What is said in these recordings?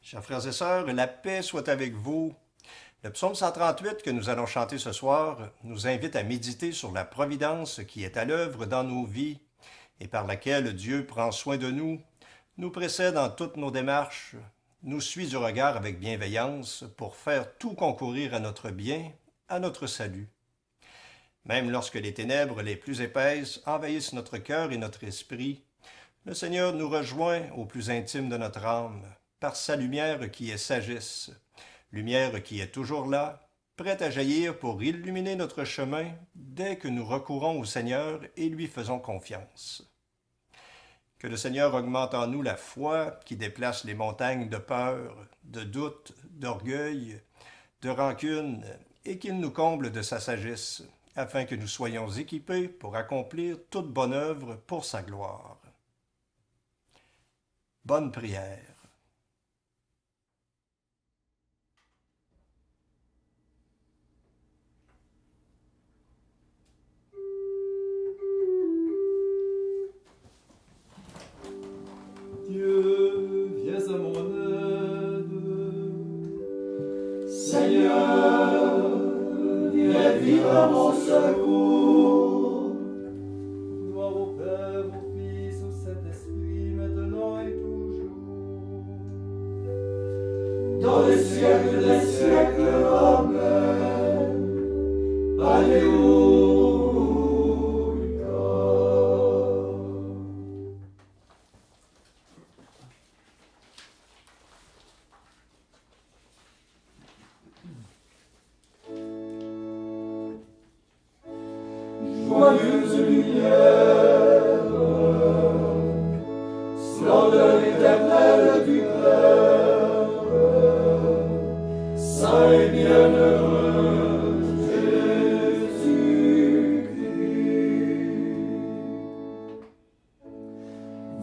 Chers frères et sœurs, la paix soit avec vous. Le psaume 138 que nous allons chanter ce soir nous invite à méditer sur la providence qui est à l'œuvre dans nos vies et par laquelle Dieu prend soin de nous, nous précède dans toutes nos démarches, nous suit du regard avec bienveillance pour faire tout concourir à notre bien, à notre salut. Même lorsque les ténèbres les plus épaisses envahissent notre cœur et notre esprit, le Seigneur nous rejoint au plus intime de notre âme, par sa lumière qui est sagesse, lumière qui est toujours là, prête à jaillir pour illuminer notre chemin dès que nous recourons au Seigneur et lui faisons confiance. Que le Seigneur augmente en nous la foi qui déplace les montagnes de peur, de doute, d'orgueil, de rancune, et qu'il nous comble de sa sagesse, afin que nous soyons équipés pour accomplir toute bonne œuvre pour sa gloire. Bonne prière. Dieu, viens à mon aide. Seigneur, viens vite à mon secours. Gloire au Père, au Fils, au Saint-Esprit, maintenant et toujours. Dans les siècles des siècles, Amen. Alléluia. Joyeuse lumière, splendeur éternelle du Père, saint et bienheureux Jésus-Christ.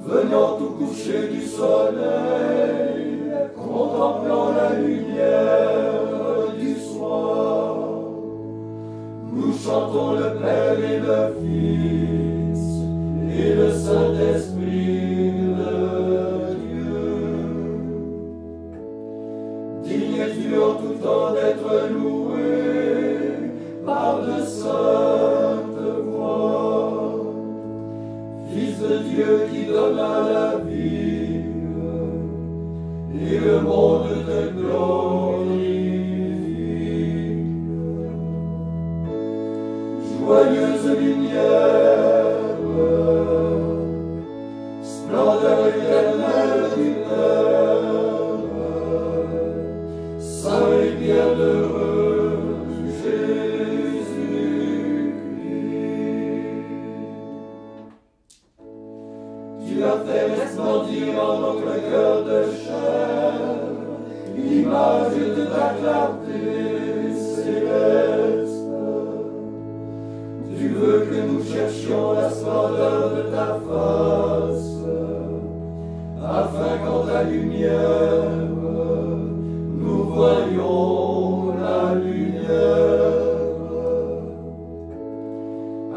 Venant au coucher du soleil, contemplant la lumière du soir, nous chantons le Père et le Fils et le Saint-Esprit de Dieu. Digne es-tu en tout temps d'être loué par de saintes voix. Fils de Dieu qui donne à la vie et le monde te glorifie. Joyeuse lumière, splendeur éternelle du Père, saint et bienheureux Jésus-Christ. Tu as fait resplendir en notre cœur de chair l'image de ta clarté céleste. Tu veux que nous cherchions la splendeur de ta face, afin qu'en ta lumière, nous voyions la lumière.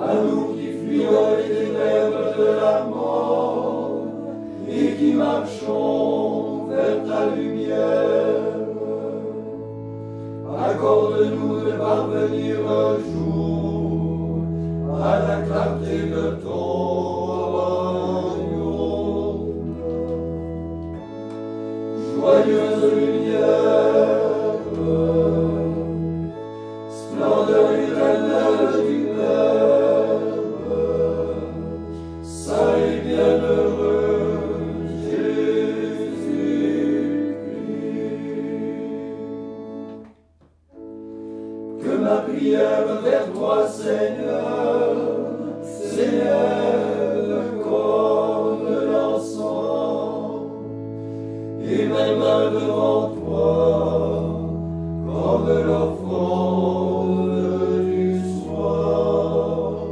À nous qui fuyons les ténèbres de la mort et qui marchons vers ta lumière, accorde-nous de parvenir un jour à la clarté de ton royaume. Joyeuse lumière, splendeur éternelle du Père, saint et bienheureux Jésus-Christ. Que ma prière vers toi, Seigneur, s'élève comme l'encens, et mes mains devant toi, comme l'offrande du soir.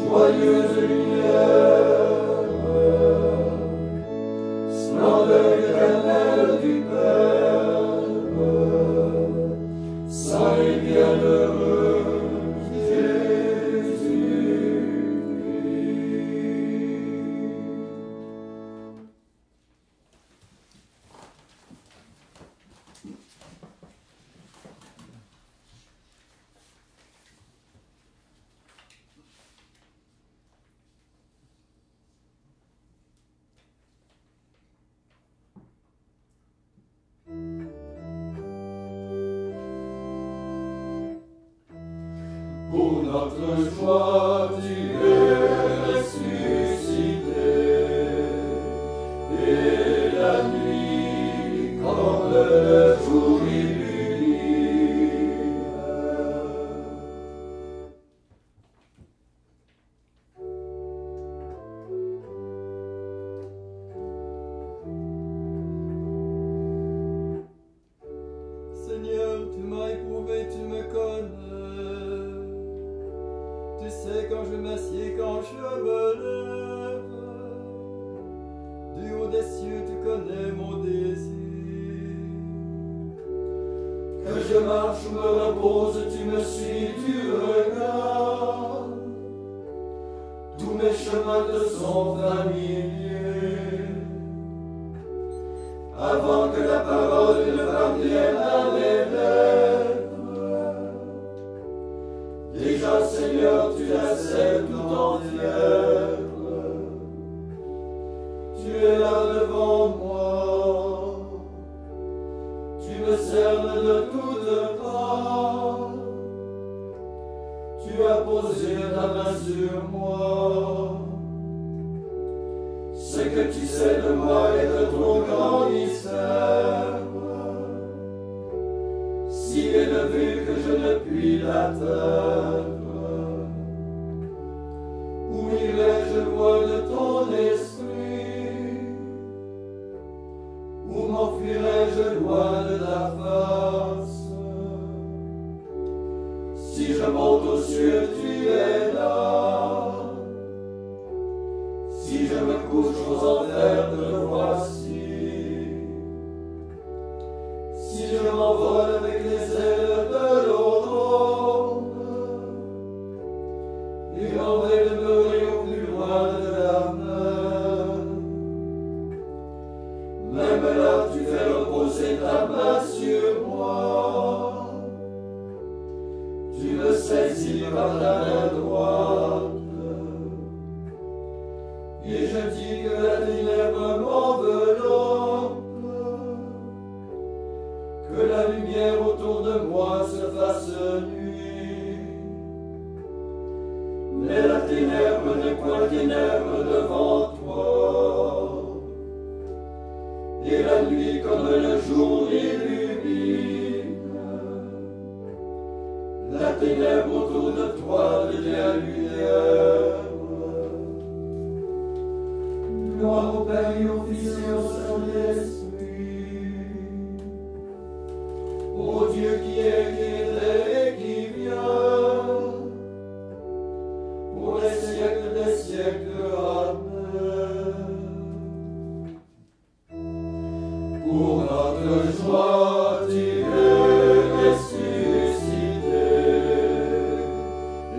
Joyeuse lumière, splendeur éternelle du Père, saint et bienheureux Jésus-Christ. de joie, tu es ressuscité. Et la nuit, comme le jour illumine. Seigneur, tu m'as éprouvé, tu me connais. Tu sais quand je m'assieds, quand je me lève. Du haut des cieux, tu connais mon désir. Que je marche ou me repose, tu me suis, tu regardes. Tous mes chemins te sont familiers. Avant que la parole ne parvienne à mes lèvres, déjà Seigneur, tu la sais tout entière. Tu es là devant moi, tu me cernes de toutes parts. Tu as posé ta main sur moi. Ce que tu sais de moi est de ton grand mystère, si élevé que je ne puis l'atteindre. Où irai-je loin de ton esprit? Où m'enfuirai-je loin de ta face? Si je monte aux cieux, tu es là. Si je me couche aux enfers, te voici. Si je m'envole avec les ailes de l'aurore, et m'en vais demeurer au plus loin de la mer, même là tu fais reposer ta main sur moi. Tu me saisis par la main droite. Et je dis que la ténèbre m'enveloppe, que la lumière autour de moi se fasse nuit. Mais la ténèbre n'est point ténèbre devant toi, et la nuit comme le jour illumine. La ténèbre autour de toi devient lumière. Gloire au Père et au Fils et au Saint-Esprit, ô Dieu qui était et qui vient, pour les siècles des siècles. Amen. Pour notre joie, tu es ressuscité,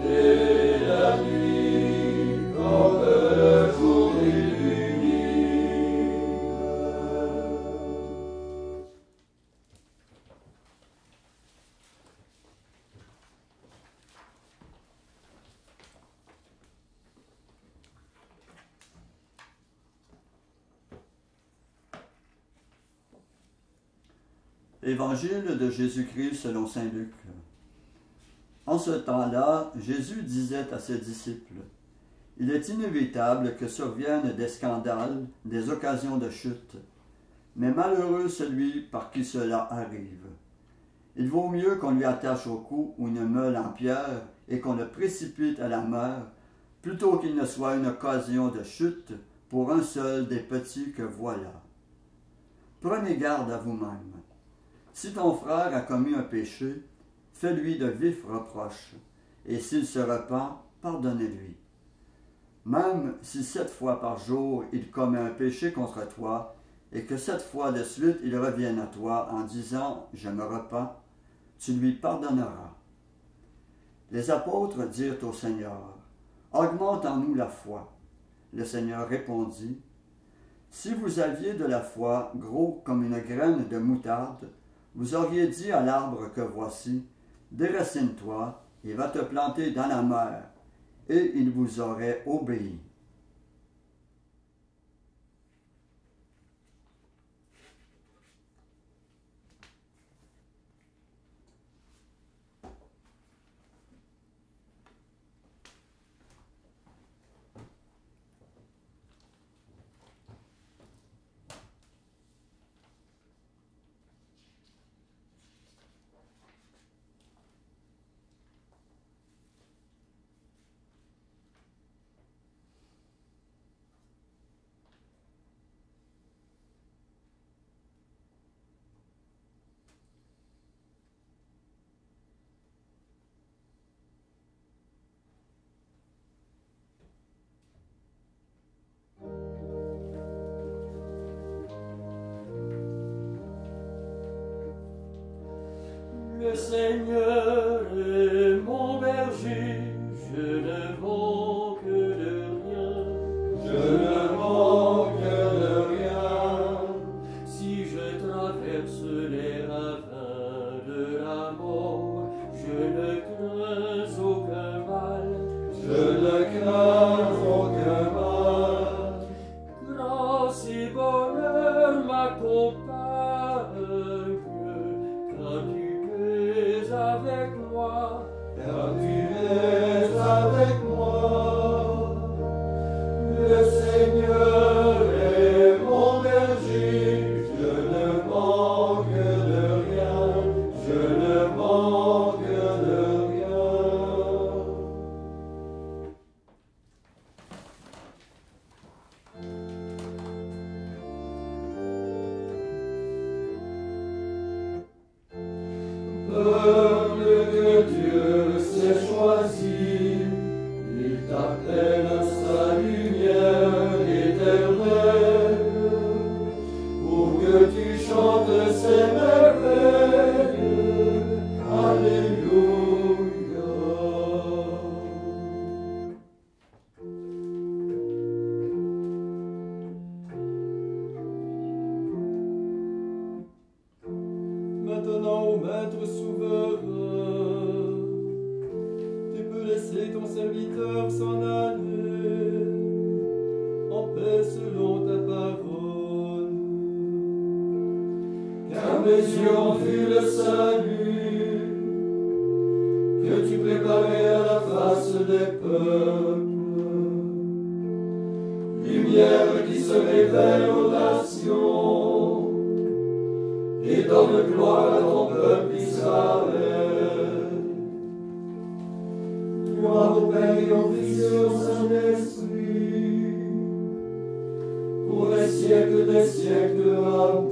et la nuit comme le jour illumine. Évangile de Jésus-Christ selon saint Luc. En ce temps-là, Jésus disait à ses disciples, « Il est inévitable que surviennent des scandales, des occasions de chute, mais malheureux celui par qui cela arrive. Il vaut mieux qu'on lui attache au cou une meule en pierre et qu'on le précipite à la mer, plutôt qu'il ne soit une occasion de chute pour un seul des petits que voilà. Prenez garde à vous-même. Si ton frère a commis un péché, fais-lui de vifs reproches, et s'il se repent, pardonnez-lui. Même si 7 fois par jour il commet un péché contre toi, et que 7 fois de suite il revienne à toi en disant « Je me repens », tu lui pardonneras. Les apôtres dirent au Seigneur, « Augmente en nous la foi. » Le Seigneur répondit, « Si vous aviez de la foi gros comme une graine de moutarde, vous auriez dit à l'arbre que voici, déracine-toi et va te planter dans la mer, et il vous aurait obéi. » Le Seigneur est mon berger, je ne manque de rien. Je ne manque de rien. Si je traverse les ravins de la mort, je ne crains aucun mal. Je ne crains aucun mal. Grâce et bonheur m'accompagnent quand tu es avec moi. Quand tu es avec moi. Le Seigneur est mon berger, je ne manque de rien, je ne manque de rien. Peuple que Dieu s'est choisi, il t'appelle à sa lumière éternelle, pour que tu chantes ses merveilles. Alléluia. Maintenant, ô Maître souverain, tu peux laisser ton serviteur s'en aller en paix selon ta parole. Car mes yeux ont vu le salut que tu préparais à la face des peuples, lumière qui se révèle aux nations et donne gloire à ton peuple Israël. Gloire au Père et au Fils et au Saint-Esprit, pour les siècles des siècles. Amen.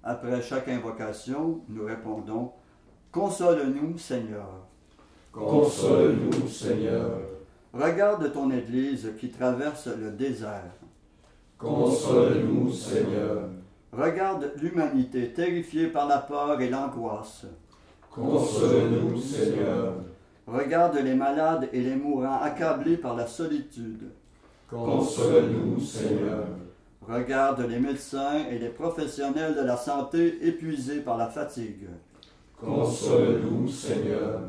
Après chaque invocation, nous répondons « Console-nous, Seigneur ». Console-nous, Seigneur. Regarde ton Église qui traverse le désert. Console-nous, Seigneur. Regarde l'humanité terrifiée par la peur et l'angoisse. Console-nous, Seigneur. Regarde les malades et les mourants accablés par la solitude. Console-nous, Seigneur. Regarde les médecins et les professionnels de la santé épuisés par la fatigue. Console-nous, Seigneur.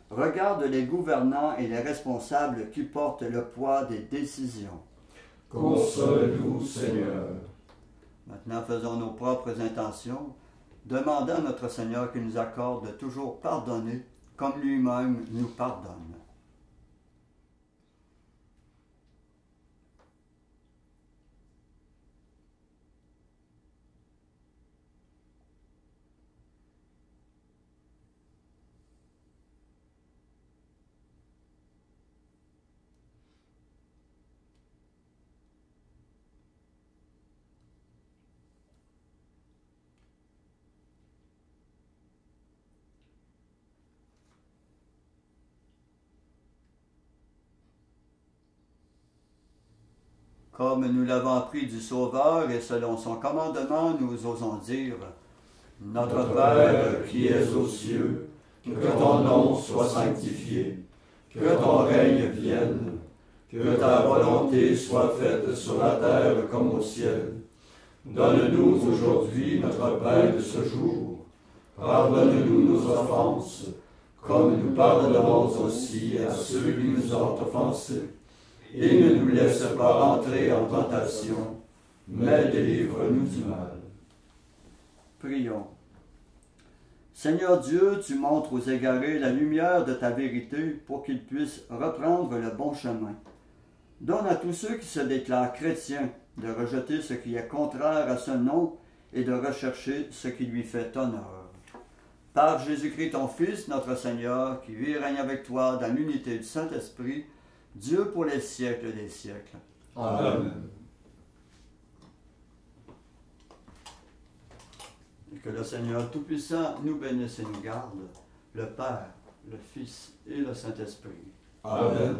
Regarde les gouvernants et les responsables qui portent le poids des décisions. Console-nous, Seigneur. Maintenant, faisons nos propres intentions, demandant à notre Seigneur qu'il nous accorde de toujours pardonner comme lui-même nous pardonne. Comme nous l'avons appris du Sauveur et selon son commandement, nous osons dire « Notre Père qui es aux cieux, que ton nom soit sanctifié, que ton règne vienne, que ta volonté soit faite sur la terre comme au ciel. Donne-nous aujourd'hui notre pain de ce jour. Pardonne-nous nos offenses, comme nous pardonnons aussi à ceux qui nous ont offensés. Et ne nous laisse pas entrer en tentation, mais délivre-nous du mal. » Prions. Seigneur Dieu, tu montres aux égarés la lumière de ta vérité pour qu'ils puissent reprendre le bon chemin. Donne à tous ceux qui se déclarent chrétiens de rejeter ce qui est contraire à ce nom et de rechercher ce qui lui fait honneur. Par Jésus-Christ, ton Fils, notre Seigneur, qui vit et règne avec toi dans l'unité du Saint-Esprit, Dieu pour les siècles des siècles. Amen. Et que le Seigneur Tout-Puissant nous bénisse et nous garde, le Père le Fils et le Saint-Esprit. Amen.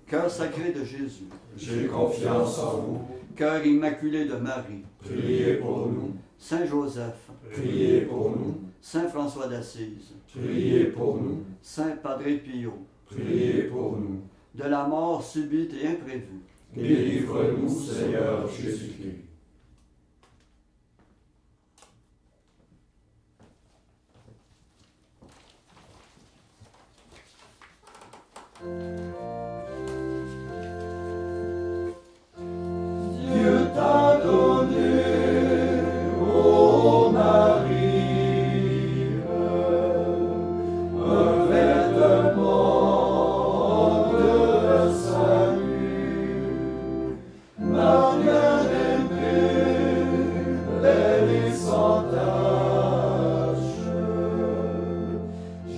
Cœur sacré de Jésus, J'ai confiance en vous. cœur immaculé de Marie, Priez pour nous. Saint Joseph, Priez pour nous. Saint François d'Assise, Priez pour nous. Saint Padre Pio, Priez pour nous. de la mort subite et imprévue, Délivre-nous, Seigneur Jésus-Christ. Dieu t'a donné, ô Marie, un vêtement de salut. Ma bien-aimée, belle et sans tache,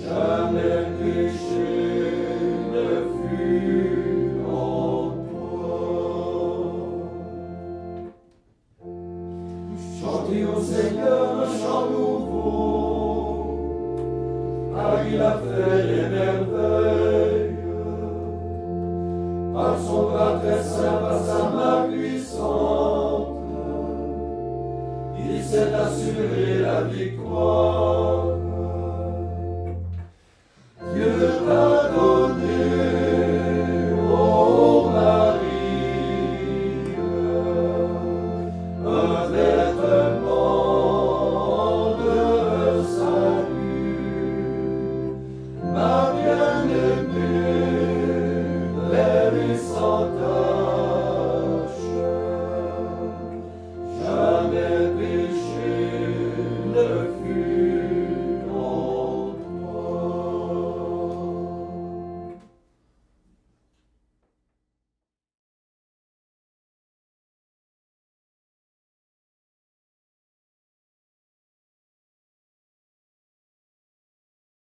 jamais péché ne fut en toi. Chantez au Seigneur un chant nouveau, car il a fait des merveilles. Par son bras très saint, par sa main puissante, il s'est assuré la victoire. Dieu t'a donné, ô Marie, un vêtement de salut. Ma bien-aimée, belle et sans tache, jamais péché ne